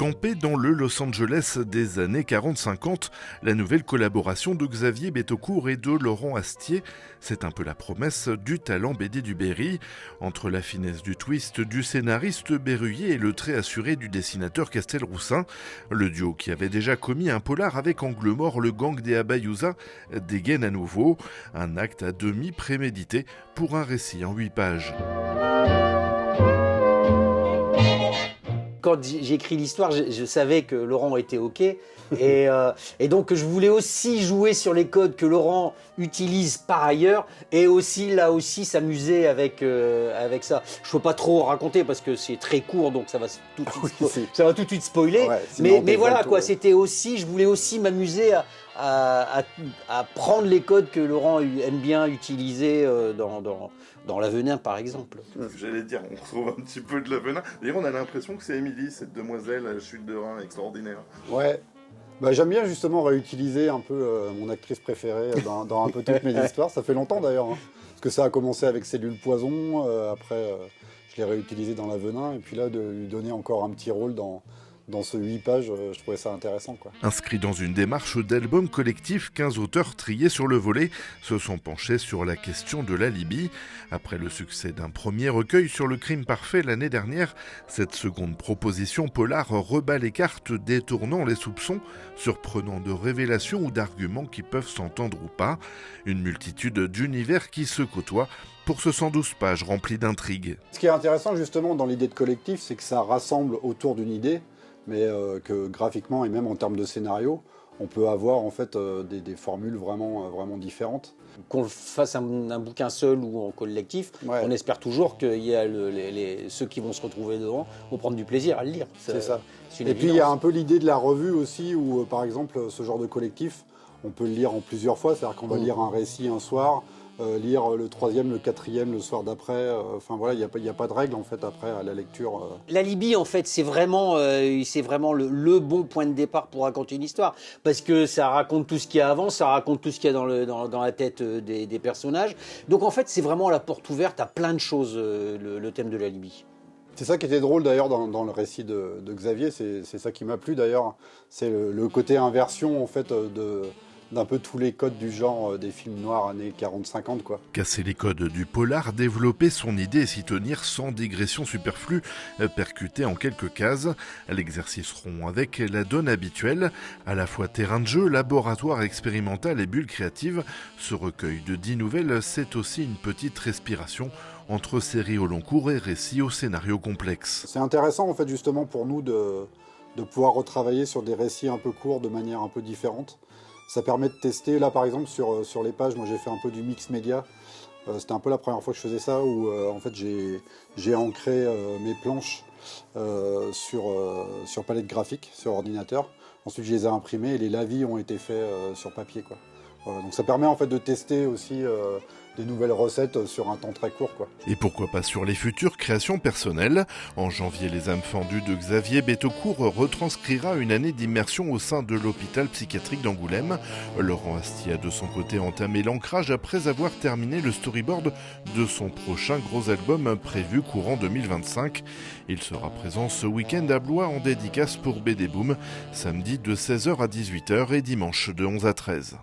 campé dans le Los Angeles des années 40-50, la nouvelle collaboration de Xavier Betaucourt et de Laurent Astier. C'est un peu la promesse du talent BD du Berry. Entre la finesse du twist du scénariste Berruyer et le trait assuré du dessinateur Castelroussin, le duo qui avait déjà commis un polar avec angle mort, le gang des Abayusa, dégaine à nouveau. Un acte à demi prémédité pour un récit en 8 pages. Quand j'ai écrit l'histoire, je savais que Laurent était OK. Et donc, je voulais aussi jouer sur les codes que Laurent utilise par ailleurs. Et aussi, là aussi, s'amuser avec ça. Je ne peux pas trop raconter parce que c'est très court, donc ça va tout de suite spoiler. Ouais, mais voilà, quoi, c'était aussi, je voulais aussi m'amuser à prendre les codes que Laurent aime bien utiliser dans l'Avenin, par exemple. J'allais dire, on retrouve un petit peu de l'Avenin. D'ailleurs, on a l'impression que c'est Émilie, cette demoiselle à la chute de rein extraordinaire. Ouais. Bah, j'aime bien justement réutiliser un peu mon actrice préférée dans un peu toutes mes histoires. Ça fait longtemps d'ailleurs, hein, parce que ça a commencé avec Cellule Poison, après je l'ai réutilisé dans l'Avenin, et puis là de lui donner encore un petit rôle dans ce 8 pages, je trouvais ça intéressant, quoi. Inscrit dans une démarche d'album collectif, 15 auteurs triés sur le volet se sont penchés sur la question de l'alibi. Après le succès d'un premier recueil sur le crime parfait l'année dernière, cette seconde proposition polar rebat les cartes, détournant les soupçons, surprenant de révélations ou d'arguments qui peuvent s'entendre ou pas. Une multitude d'univers qui se côtoient pour ce 112 pages rempli d'intrigues. Ce qui est intéressant justement dans l'idée de collectif, c'est que ça rassemble autour d'une idée, mais que graphiquement et même en termes de scénario, on peut avoir en fait des formules vraiment différentes. Qu'on fasse un bouquin seul ou en collectif, ouais. On espère toujours qu'il y a ceux qui vont se retrouver devant vont prendre du plaisir à le lire. C'est ça. Et puis il y a un peu l'idée de la revue aussi, où par exemple ce genre de collectif, on peut le lire en plusieurs fois, c'est-à-dire qu'on va lire un récit un soir, lire le troisième, le quatrième, le soir d'après. Enfin voilà, il n'y a pas de règle en fait après à la lecture. L'alibi en fait, c'est vraiment le bon point de départ pour raconter une histoire, parce que ça raconte tout ce qu'il y a avant, ça raconte tout ce qu'il y a dans la tête des personnages. Donc en fait, c'est vraiment la porte ouverte à plein de choses, le thème de l'alibi. C'est ça qui était drôle d'ailleurs dans le récit de Xavier, c'est ça qui m'a plu d'ailleurs, c'est le côté inversion en fait d'un peu tous les codes du genre des films noirs années 40-50, quoi. Casser les codes du polar, développer son idée et s'y tenir sans digression superflue, percuter en quelques cases. L'exercice rond avec la donne habituelle, à la fois terrain de jeu, laboratoire expérimental et bulle créative. Ce recueil de 10 nouvelles, c'est aussi une petite respiration entre séries au long cours et récits au scénario complexe. C'est intéressant en fait justement pour nous de pouvoir retravailler sur des récits un peu courts de manière un peu différente. Ça permet de tester, là par exemple sur les pages, moi j'ai fait un peu du mix média. C'était un peu la première fois que je faisais ça, où en fait j'ai ancré mes planches sur palette graphique, sur ordinateur. Ensuite je les ai imprimées et les lavis ont été faits sur papier, quoi. Voilà, donc ça permet en fait de tester aussi des nouvelles recettes sur un temps très court, quoi. Et pourquoi pas sur les futures créations personnelles. En janvier, Les âmes fendues de Xavier Betaucourt retranscrira une année d'immersion au sein de l'hôpital psychiatrique d'Angoulême. Laurent Astier a de son côté entamé l'ancrage après avoir terminé le storyboard de son prochain gros album prévu courant 2025. Il sera présent ce week-end à Blois en dédicace pour BD Boom, samedi de 16h à 18h et dimanche de 11 à 13.